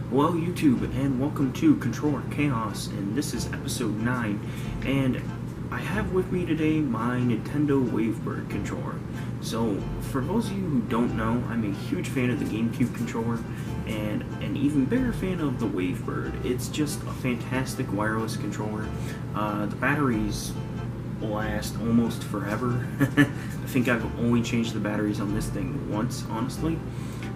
Hello YouTube and welcome to Controller Chaos, and this is episode 9, and I have with me today my Nintendo Wavebird controller. So for those of you who don't know, I'm a huge fan of the GameCube controller and an even bigger fan of the Wavebird. It's just a fantastic wireless controller. The batteries last almost forever. I think I've only changed the batteries on this thing once, honestly.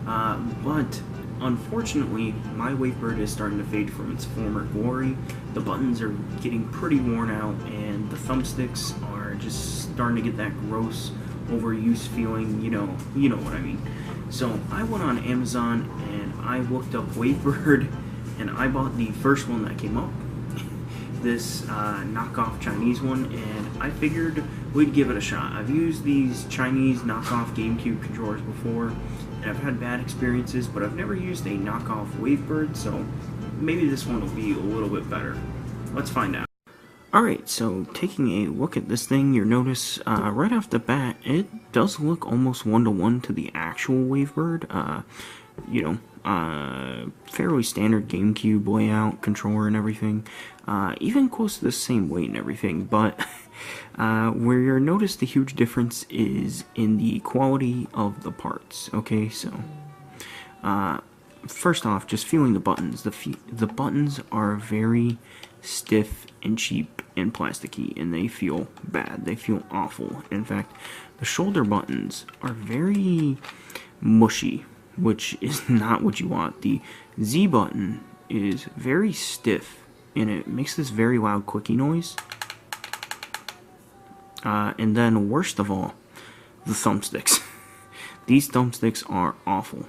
But unfortunately, my Wavebird is starting to fade from its former glory. The buttons are getting pretty worn out, and the thumbsticks are just starting to get that gross overuse feeling. You know what I mean. So I went on Amazon and I looked up Wavebird, and I bought the first one that came up, this knockoff Chinese one, and I figured we'd give it a shot. I've used these Chinese knockoff GameCube controllers before, and I've had bad experiences, but I've never used a knockoff Wavebird, so maybe this one will be a little bit better. Let's find out. Alright, so taking a look at this thing, you'll notice right off the bat, it does look almost one-to-one to the actual Wavebird. Fairly standard GameCube layout, controller and everything. Even close to the same weight and everything, but where you'll notice the huge difference is in the quality of the parts. Okay, so first off, just feeling the buttons. The buttons are very stiff and cheap and plasticky, and they feel bad. They feel awful. In fact, the shoulder buttons are very mushy, which is not what you want. The Z button is very stiff, and it makes this very loud clicky noise. And then, worst of all, the thumbsticks. These thumbsticks are awful.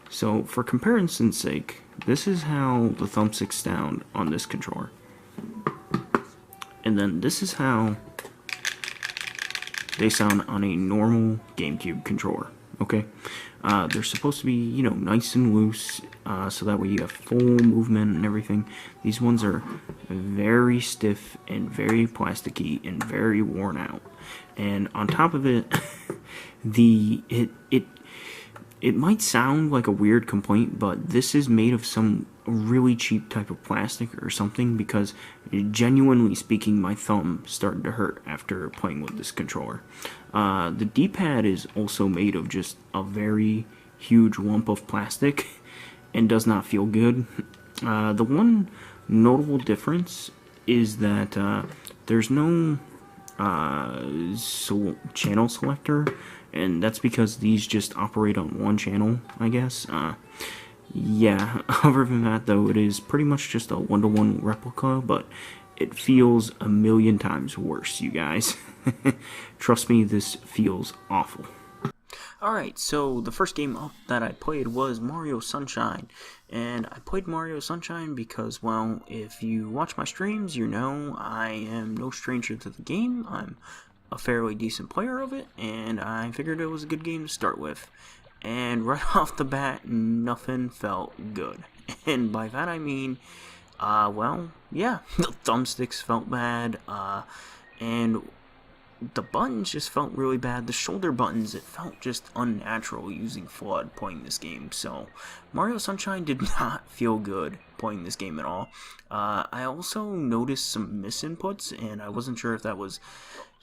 So for comparison's sake, this is how the thumbsticks sound on this controller. And then this is how they sound on a normal GameCube controller. Okay? They're supposed to be, nice and loose, so that way you have full movement and everything. These ones are very stiff and very plasticky and very worn out. And on top of it, it might sound like a weird complaint, but this is made of some really cheap type of plastic or something, because genuinely speaking, my thumb started to hurt after playing with this controller. The D-pad is also made of just a very huge lump of plastic and does not feel good. The one notable difference is that there's no channel selector, and that's because these just operate on one channel, I guess. Yeah, other than that, though, it is pretty much just a one-to-one replica, but it feels a million times worse, you guys. Trust me, this feels awful. Alright, so the first game up that I played was Mario Sunshine, and I played Mario Sunshine because, well, if you watch my streams, you know I am no stranger to the game. I'm a fairly decent player of it, and I figured it was a good game to start with. And right off the bat, nothing felt good. And by that I mean, the thumbsticks felt bad, and the buttons just felt really bad. The shoulder buttons, it felt just unnatural using FLUDD playing this game. So Mario Sunshine did not feel good playing this game at all. I also noticed some misinputs, and I wasn't sure if that was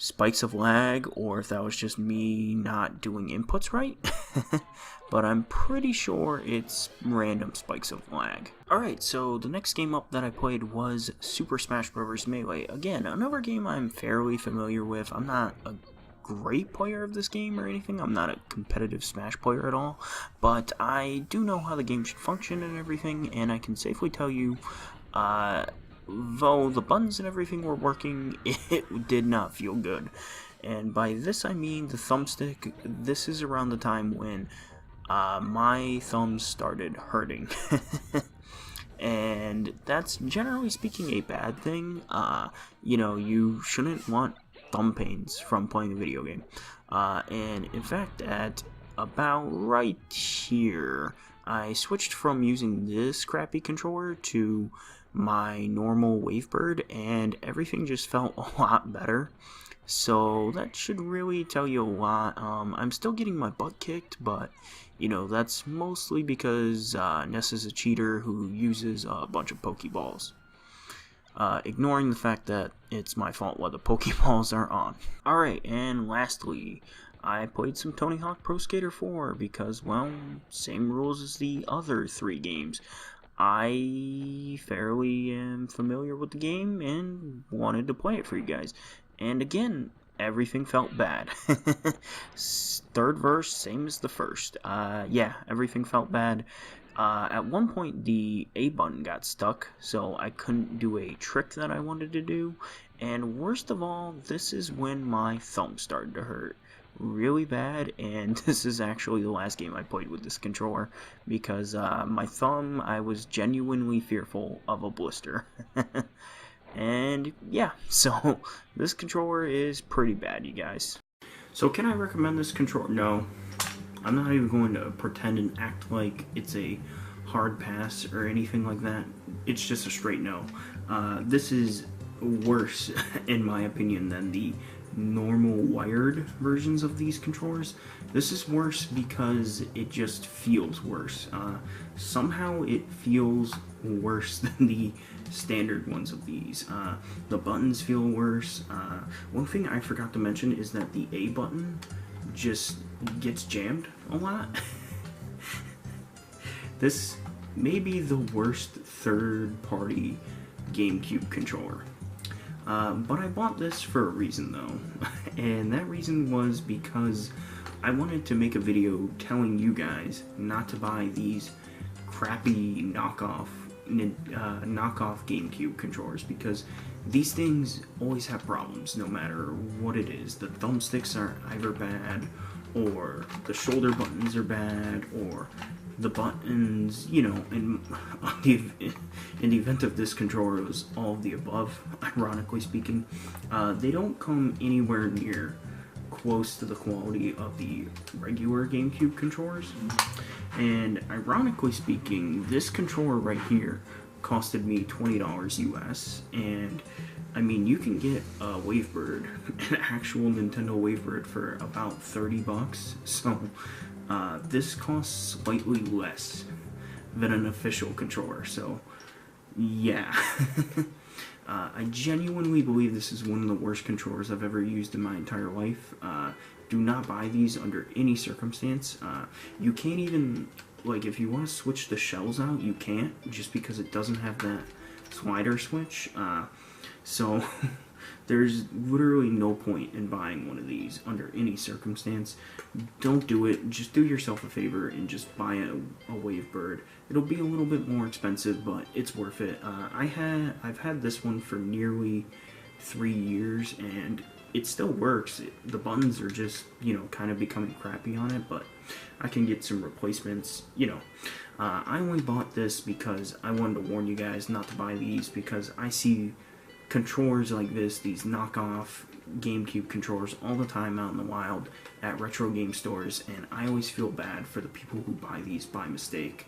spikes of lag or if that was just me not doing inputs right. But I'm pretty sure it's random spikes of lag. Alright, so the next game up that I played was Super Smash Bros. Melee. Again, another game I'm fairly familiar with. I'm not a great player of this game or anything. I'm not a competitive Smash player at all. But I do know how the game should function and everything, and I can safely tell you, though the buttons and everything were working, it did not feel good. And by this I mean the thumbstick. This is around the time when my thumbs started hurting. And that's generally speaking a bad thing. You shouldn't want thumb pains from playing a video game. And in fact, at about right here, I switched from using this crappy controller to my normal Wavebird, and everything just felt a lot better. So that should really tell you a lot. I'm still getting my butt kicked, but you know, that's mostly because Ness is a cheater who uses a bunch of Pokeballs. Ignoring the fact that it's my fault why the Pokeballs are on. Alright, and lastly, I played some Tony Hawk Pro Skater 4 because, well, same rules as the other 3 games. I fairly am familiar with the game and wanted to play it for you guys. And again, everything felt bad. Third verse, same as the first. Yeah, everything felt bad. At one point, the A button got stuck, so I couldn't do a trick that I wanted to do. And worst of all, this is when my thumb started to hurt really bad, and this is actually the last game I played with this controller, because my thumb, I was genuinely fearful of a blister. And yeah, so this controller is pretty bad, you guys. So can I recommend this controller? No. I'm not even going to pretend and act like it's a hard pass or anything like that. It's just a straight no. This is worse, in my opinion, than the normal wired versions of these controllers. This is worse because it just feels worse. Somehow it feels worse than the standard ones of these. The buttons feel worse. One thing I forgot to mention is that the A button just gets jammed a lot. This may be the worst third-party GameCube controller. But I bought this for a reason though, and that reason was because I wanted to make a video telling you guys not to buy these crappy knockoff GameCube controllers, because these things always have problems no matter what it is. The thumbsticks are either bad, or the shoulder buttons are bad, or the buttons, you know, in the event of this controller, it was all of the above, ironically speaking. They don't come anywhere near close to the quality of the regular GameCube controllers. And ironically speaking, this controller right here costed me $20 US, and I mean, you can get a Wavebird, an actual Nintendo Wavebird, for about 30 bucks. So this costs slightly less than an official controller. So yeah. I genuinely believe this is one of the worst controllers I've ever used in my entire life. Do not buy these under any circumstance. You can't even, like, if you want to switch the shells out, you can't, just because it doesn't have that slider switch. So there's literally no point in buying one of these under any circumstance. Don't do it. Just do yourself a favor and just buy a Wavebird. It'll be a little bit more expensive, but it's worth it. I've had this one for nearly 3 years, and it still works. The buttons are just, you know, kind of becoming crappy on it, but I can get some replacements, you know. I only bought this because I wanted to warn you guys not to buy these, because I see controllers like this, these knockoff GameCube controllers, all the time out in the wild at retro game stores, and I always feel bad for the people who buy these by mistake.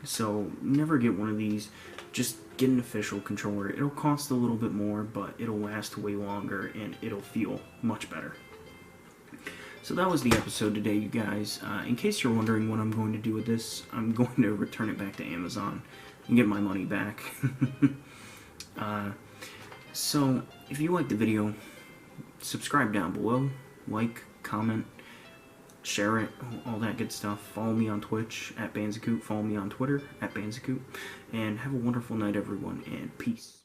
So never get one of these. Just get an official controller. It'll cost a little bit more, but it'll last way longer and it'll feel much better. So that was the episode today, you guys. In case you're wondering what I'm going to do with this, I'm going to return it back to Amazon and get my money back. So if you liked the video, subscribe down below, like, comment, share it, all that good stuff. Follow me on Twitch at Bandicoot, follow me on Twitter at Bandicoot, and have a wonderful night, everyone, and peace.